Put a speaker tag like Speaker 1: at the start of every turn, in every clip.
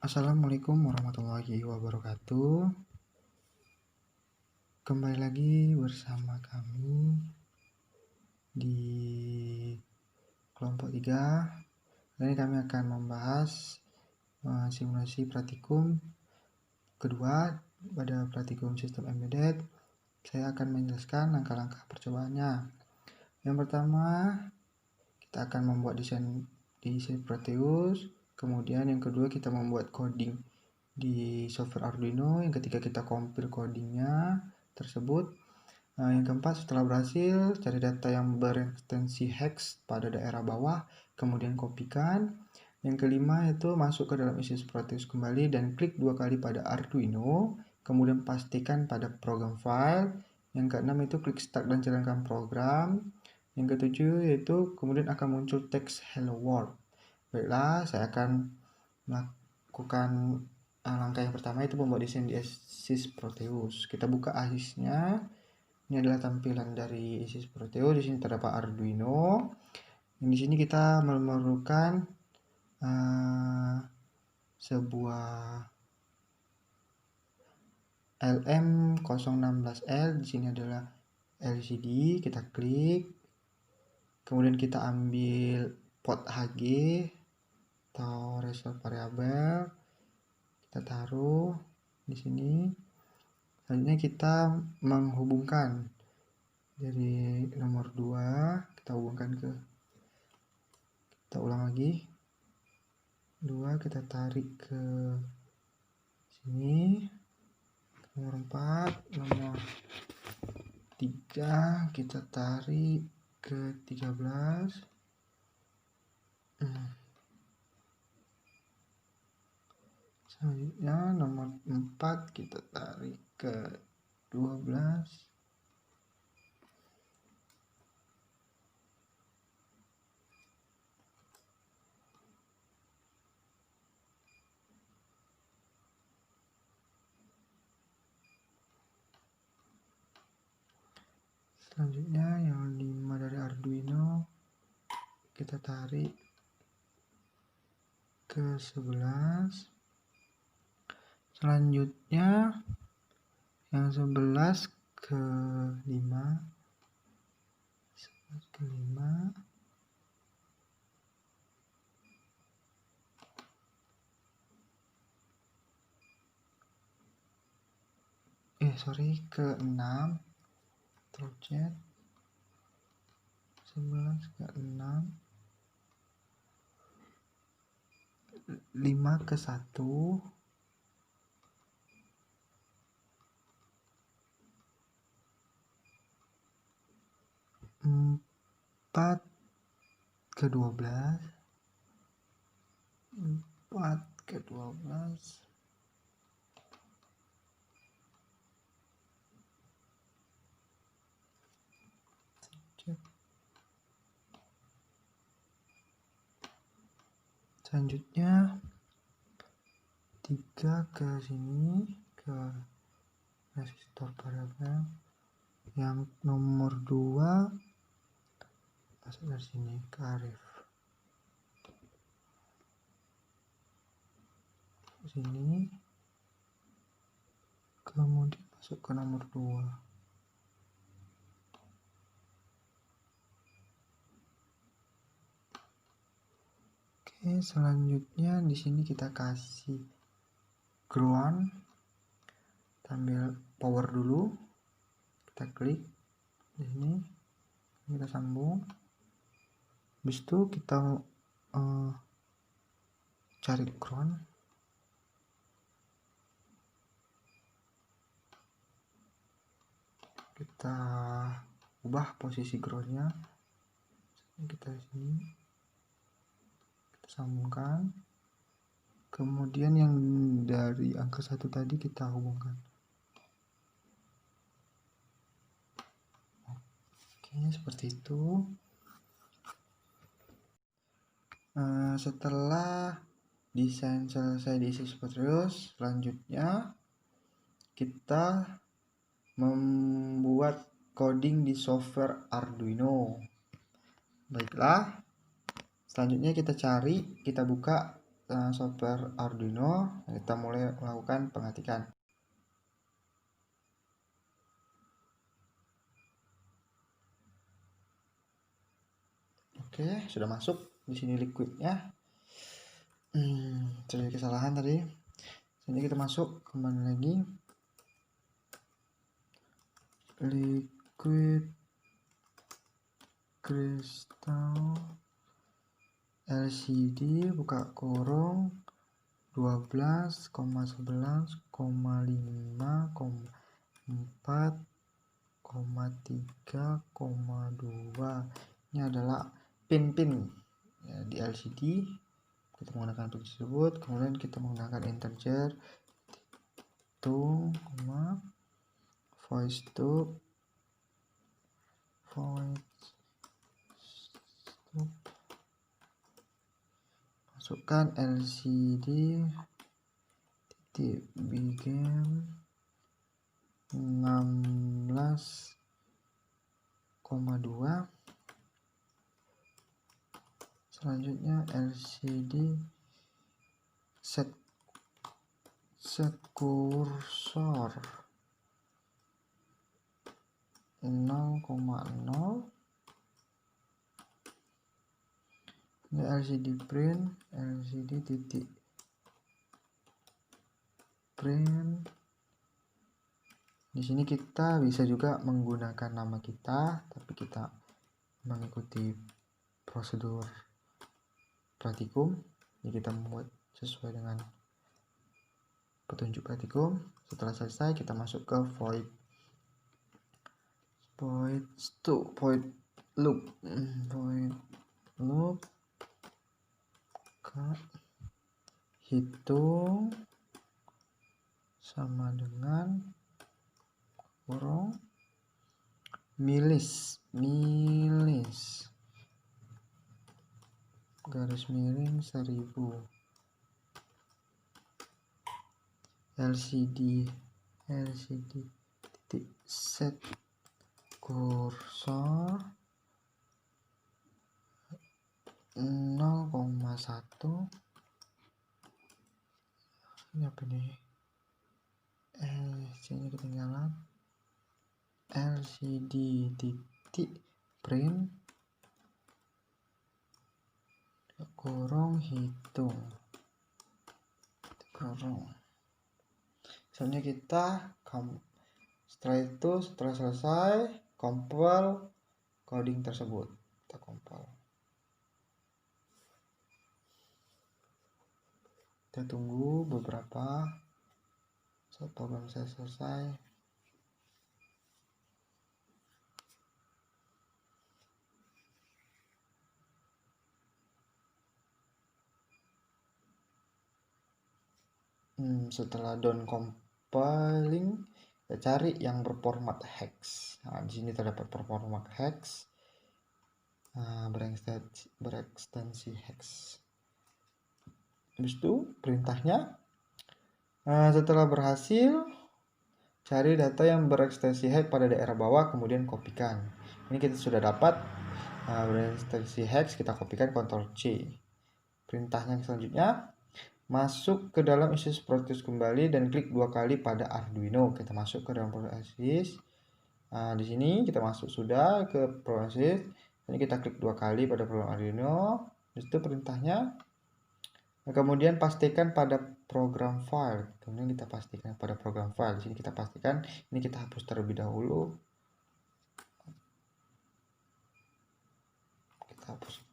Speaker 1: Assalamualaikum warahmatullahi wabarakatuh. Kembali lagi bersama kami di kelompok 3. Kali ini kami akan membahas simulasi praktikum kedua pada praktikum sistem embedded. Saya akan menjelaskan langkah-langkah percobaannya. Yang pertama, kita akan membuat desain di C Proteus. Kemudian yang kedua, kita membuat coding di software Arduino. Yang ketiga, kita compile codingnya tersebut. Yang keempat, setelah berhasil, cari data yang berekstensi hex pada daerah bawah, kemudian kopikan. Yang kelima itu masuk ke dalam isi Proteus kembali dan klik 2 kali pada Arduino, kemudian pastikan pada program file. Yang keenam itu klik start dan jalankan program. Yang ketujuh yaitu kemudian akan muncul teks hello world. Baiklah, saya akan melakukan langkah yang pertama, itu membuat desain di SYS Proteus. Kita buka ASIS-nya. Ini adalah tampilan dari SYS Proteus. Di sini terdapat Arduino. Di sini kita memerlukan sebuah LM016L. Di sini adalah LCD. Kita klik. Kemudian kita ambil port HG atau resolve variabel. Kita taruh di sini. Selanjutnya kita menghubungkan dari nomor 2, kita hubungkan ke, kita ulang lagi, 2 kita tarik ke sini, nomor 4, nomor 3 kita tarik ke 13. Selanjutnya nomor 4 kita tarik ke 12. Selanjutnya yang 5 dari Arduino kita tarik ke 11. Selanjutnya yang 11 ke 5. Ke 6. Tercet 11 ke 6. 5 ke 1. 4 ke 12. 4 ke 12. Selanjutnya 3 ke sini, ke resistor variabel. Yang nomor 2 masuk dari sini ke arif sini, kemudian masuk ke nomor 2. Oke, selanjutnya di sini kita kasih ground. Kita ambil power dulu. Kita klik di sini. Kita sambung. Habis itu kita cari ground. Kita ubah posisi groundnya. Kita di sini. Sambungkan, kemudian yang dari angka 1 tadi kita hubungkan. Oke, seperti itu. Setelah desain selesai diisi seperti itu, selanjutnya kita membuat coding di software Arduino. Baiklah, selanjutnya kita buka software Arduino, kita mulai melakukan pengetikan. Oke, sudah masuk di sini liquidnya. Terjadi kesalahan tadi. Sini kita masuk kembali lagi. Liquid crystal LCD buka kurung 12,11,5,4,3,2. Ini adalah pin-pin ya, di LCD. Kita menggunakan pin tersebut, kemudian kita menggunakan integer to, voice to, masukkan LCD titik begin 16,2. Selanjutnya LCD set kursor 0,0. Ini LCD print, LCD titik print. Di sini kita bisa juga menggunakan nama kita, tapi kita mengikuti prosedur praktikum. Jadi kita membuat sesuai dengan petunjuk praktikum. Setelah selesai kita masuk ke void loop hitung sama dengan kurung milis garis miring 1000 LCD titik set kursor 0,1. Ini apa nih? LCD ketinggalan. LCD titik print kurung hitung kurung. Misalnya kita setelah selesai compile coding tersebut, kita compile. Kita tunggu beberapa saat program saya selesai. Setelah done compiling, kita cari yang berformat hex. Nah, di sini terdapat berformat hex, berekstensi hex. Habis itu perintahnya, setelah berhasil, cari data yang berekstensi hex pada daerah bawah, kemudian kopikan. Ini kita sudah dapat berekstensi hex, kita kopikan Ctrl C. Perintahnya selanjutnya, masuk ke dalam ISIS proses kembali dan klik 2 kali pada Arduino. Kita masuk ke dalam proses. Di sini kita masuk sudah ke proses. Ini kita klik 2 kali pada program Arduino. Itu perintahnya. Kemudian pastikan pada program file. Kemudian kita pastikan pada program file. Di sini kita pastikan. Ini kita hapus terlebih dahulu. Kita hapus.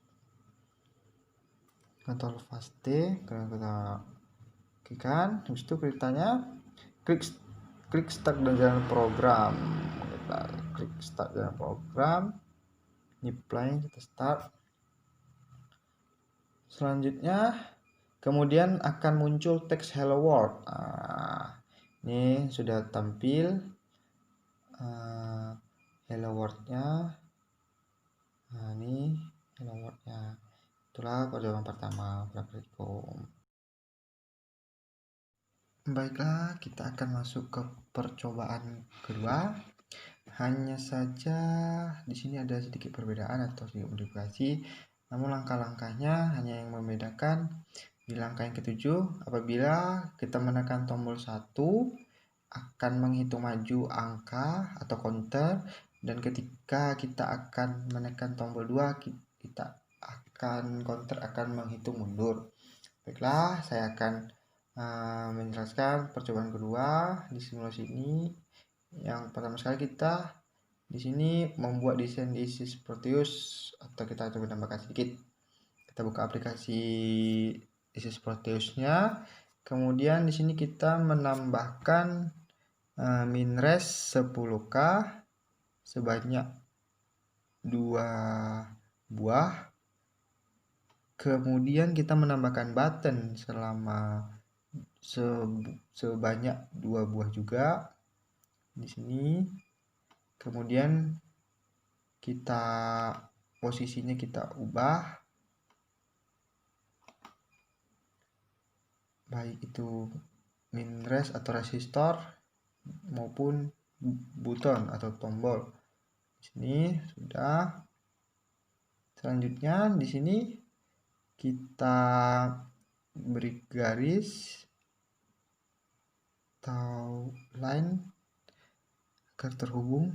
Speaker 1: Ctrl T, kemudian kita klikkan. Habis itu perintahnya klik start dengan program. Kita klik start dengan program. Ini play, kita start. Selanjutnya kemudian akan muncul teks hello world. Ini sudah tampil hello world-nya. Ini hello world-nya. Itulah percobaan pertama praktikum. Baiklah, kita akan masuk ke percobaan kedua. Hanya saja di sini ada sedikit perbedaan atau sedikit modifikasi. Namun langkah-langkahnya hanya yang membedakan. Di langkah yang ketujuh, apabila kita menekan tombol 1, akan menghitung maju angka atau counter, dan ketika kita akan menekan tombol 2, kita akan counter akan menghitung mundur. Baiklah, saya akan menjelaskan percobaan kedua di simulasi ini. Yang pertama sekali kita di sini membuat desain Isis Proteus, atau kita coba tambahkan sedikit. Kita buka aplikasi Isis Proteusnya. Kemudian di sini kita menambahkan minres 10k sebanyak 2 buah. Kemudian kita menambahkan button selama sebanyak 2 buah juga di sini. Kemudian kita posisinya kita ubah, baik itu minres atau resistor maupun button atau tombol. Di sini sudah. Selanjutnya di sini kita beri garis atau line agar terhubung.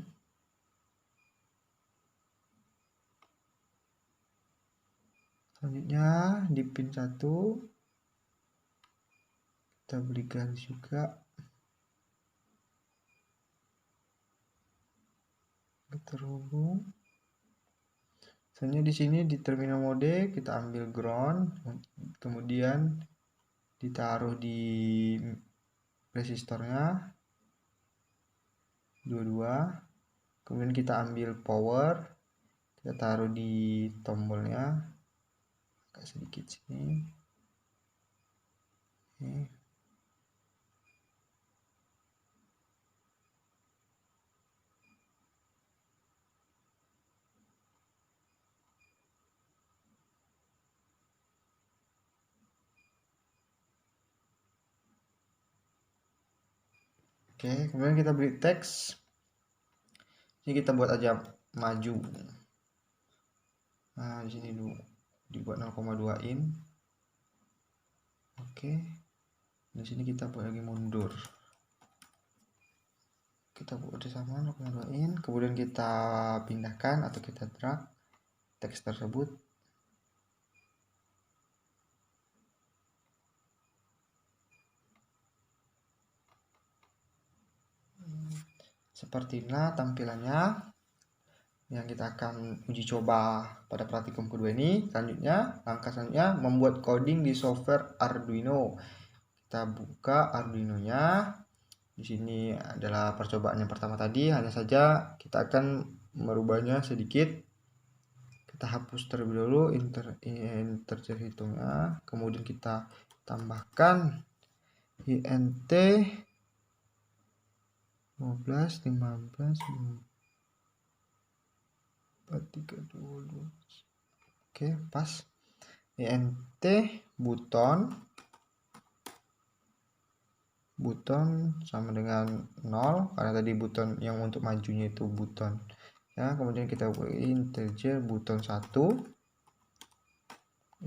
Speaker 1: Selanjutnya di pin 1 kita beri garis juga terhubung. Selanjutnya di sini di terminal mode kita ambil ground, kemudian ditaruh di resistornya 22. Kemudian kita ambil power, kita taruh di tombolnya agak sedikit sini. Oke, kemudian kita beri teks. Ini kita buat aja maju. Nah, di sini dulu dibuat 0,2 in. Oke. Di sini kita buat lagi mundur. Kita buat sama 0,2 in, kemudian kita pindahkan atau kita drag teks tersebut. Seperti inilah tampilannya yang kita akan uji coba pada praktikum kedua ini. Selanjutnya, langkah selanjutnya membuat coding di software Arduino. Kita buka Arduino-nya. Di sini adalah percobaan yang pertama tadi, hanya saja kita akan merubahnya sedikit. Kita hapus terlebih dahulu integer hitungnya, kemudian kita tambahkan int 15, 15, 4, 3, 2, 2. Oke, pas. int button sama dengan 0, karena tadi button yang untuk majunya itu button ya. Kemudian kita buat integer button 1,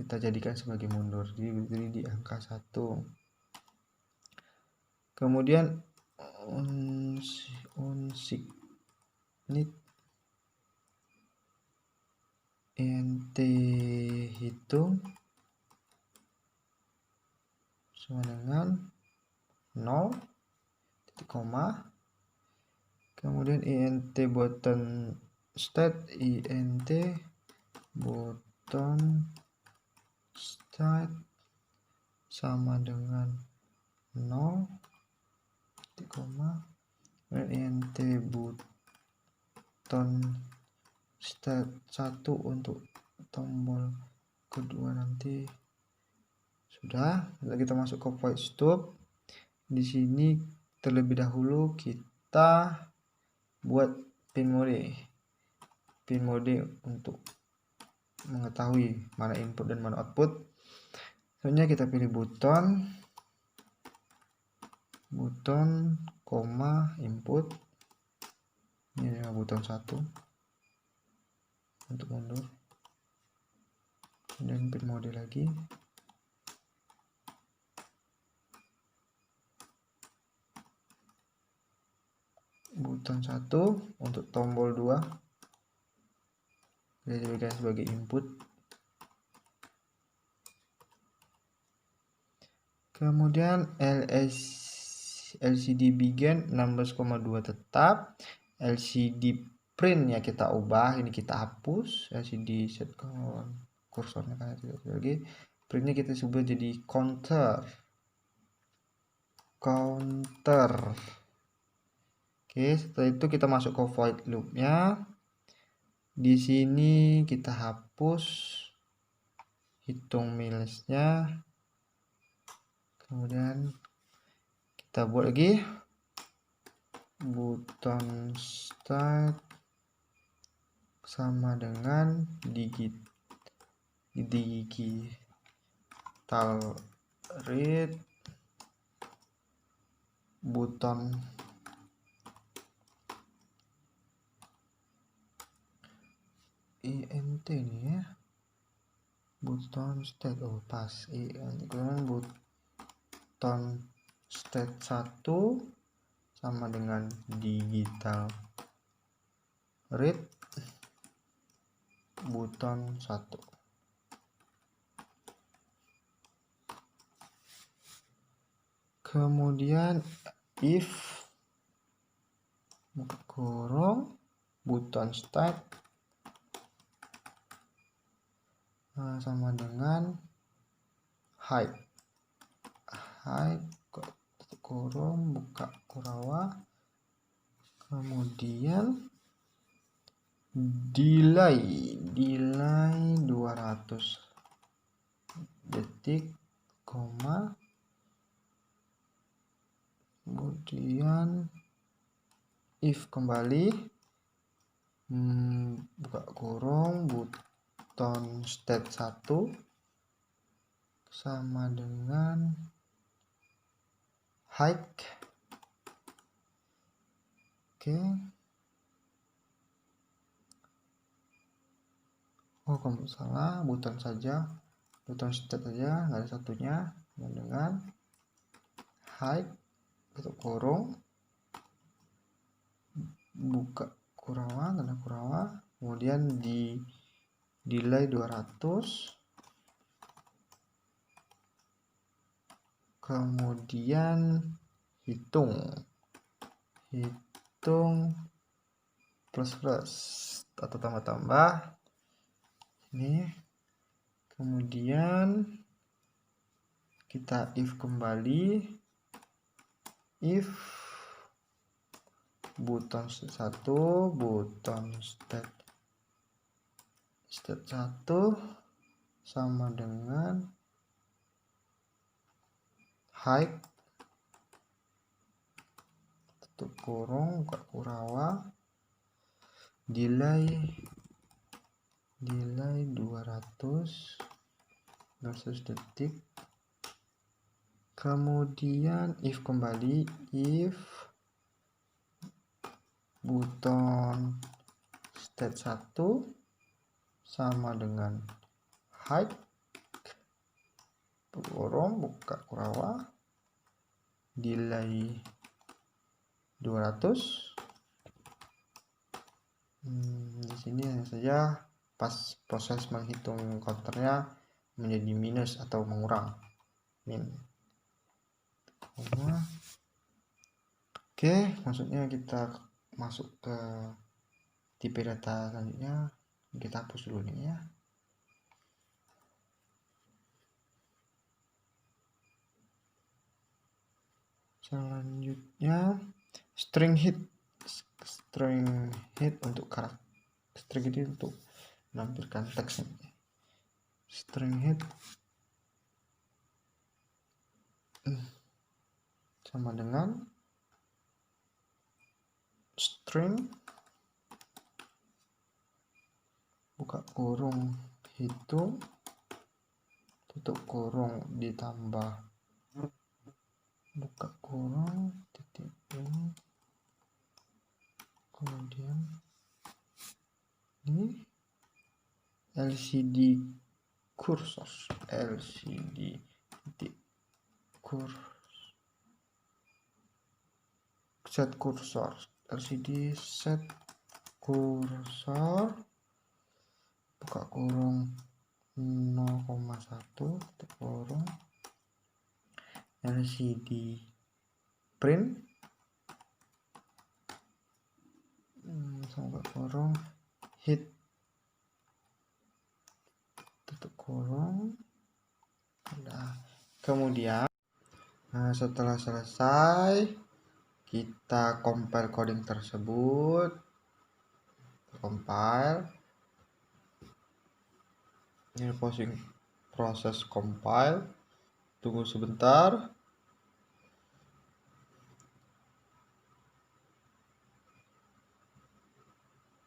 Speaker 1: kita jadikan sebagai mundur, jadi berdiri di angka 1. Kemudian unsignit int hitung sama dengan 0, titik koma. Kemudian int button state start sama dengan 0, titik koma. Kemudian int button start 1 untuk tombol kedua nanti. Sudah, kita masuk ke void stop. Di sini terlebih dahulu kita buat pin mode untuk mengetahui mana input dan mana output. Selanjutnya kita pilih button, input. Ini adalah button 1 untuk mundur. Kemudian pin mode lagi. button 1 untuk tombol 2 dijadikan sebagai input. Kemudian LCD begin 16,2 tetap. LCD print ya kita ubah, ini kita hapus. LCD set kursornya kan tidak lagi. Printnya kita ubah jadi counter. Oke, setelah itu kita masuk ke void loop-nya. Di sini kita hapus hitung miles-nya. Kemudian kita buat lagi button start sama dengan digital read button int nih ya, button state pas kemudian button state 1 sama dengan digital read button 1. Kemudian if buka kurung button start sama dengan hide tutup kurung buka kurawa, kemudian delay 200 detik, koma, kemudian if kembali buka kurung button state 1 sama dengan hide. Oke. Oh, kamu salah, button saja, button state saja, nggak ada satunya, sama dengan hide tutup kurung buka kurawa, tanda kurawa, kemudian di delay 200, kemudian hitung plus atau tambah ini, kemudian kita if kembali, if button state 1 button state 1 sama dengan hide tutup kurung buka kurawa, delay 200 detik, kemudian if kembali, if button state 1 sama dengan hide kurung buka kurawa, delay 200. Di sini hanya saja pas proses menghitung counternya menjadi minus atau mengurang, min. Oke, maksudnya kita masuk ke tipe data selanjutnya. Kita hapus dulu nih ya. Selanjutnya string hit untuk karakter, string hit untuk menampilkan teks ini. String hit sama dengan string buka kurung hitung tutup kurung ditambah buka kurung titik ini, kemudian ini LCD cursor, LCD titik set cursor LCD set kursor buka kurung 0,1 tutup kurung LCD print buka kurung hit tutup kurung. Nah, kemudian setelah selesai kita compile coding tersebut, compile. Ini proses compile, tunggu sebentar.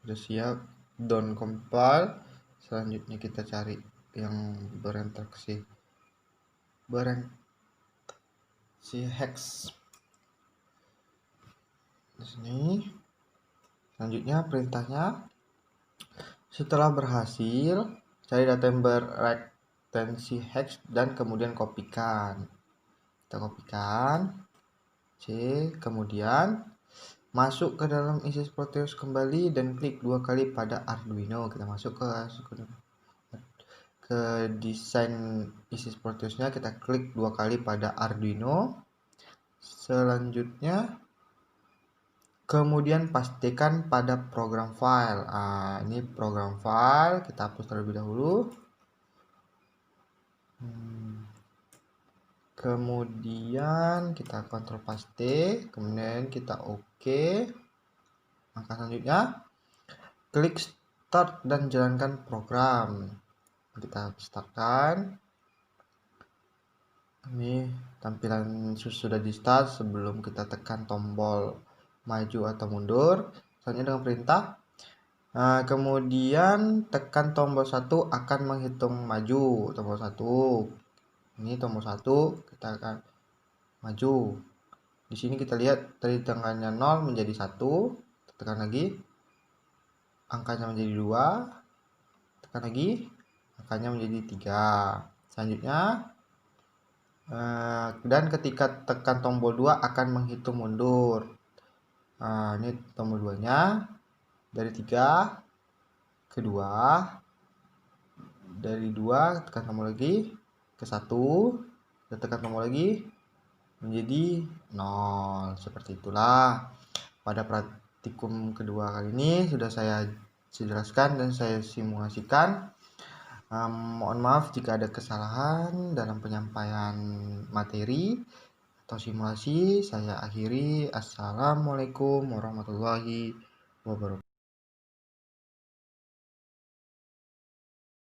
Speaker 1: Sudah siap, done compile. Selanjutnya kita cari yang berinteraksi hex di sini. Selanjutnya perintahnya, setelah berhasil cari data yang berinteraksi hex dan kemudian kopikan. Kita kopikan C, kemudian masuk ke dalam Isis Proteus kembali dan klik 2 kali pada Arduino. Kita masuk ke desain Isis Proteusnya, kita klik 2 kali pada Arduino. Selanjutnya kemudian pastikan pada program file. Ini program file, kita hapus terlebih dahulu. Kemudian kita kontrol paste, kemudian kita OK. Langkah selanjutnya, klik start dan jalankan program. Kita startkan. Ini tampilan sudah di start sebelum kita tekan tombol maju atau mundur. Selanjutnya dengan perintah, kemudian tekan tombol 1 akan menghitung maju. Tombol 1, ini tombol 1, kita akan maju. Di sini kita lihat dari tengahnya 0 menjadi 1, tekan lagi, angkanya menjadi 2, tekan lagi, angkanya menjadi 3. Selanjutnya, dan ketika tekan tombol 2 akan menghitung mundur. Ini tombol 2 nya, dari 3 ke 2, dari 2 tekan tombol lagi ke 1, tekan tombol lagi menjadi 0. Seperti itulah. Pada praktikum kedua kali ini sudah saya jelaskan dan saya simulasikan. Mohon maaf jika ada kesalahan dalam penyampaian materi atau simulasi. Saya akhiri. Assalamualaikum warahmatullahi wabarakatuh.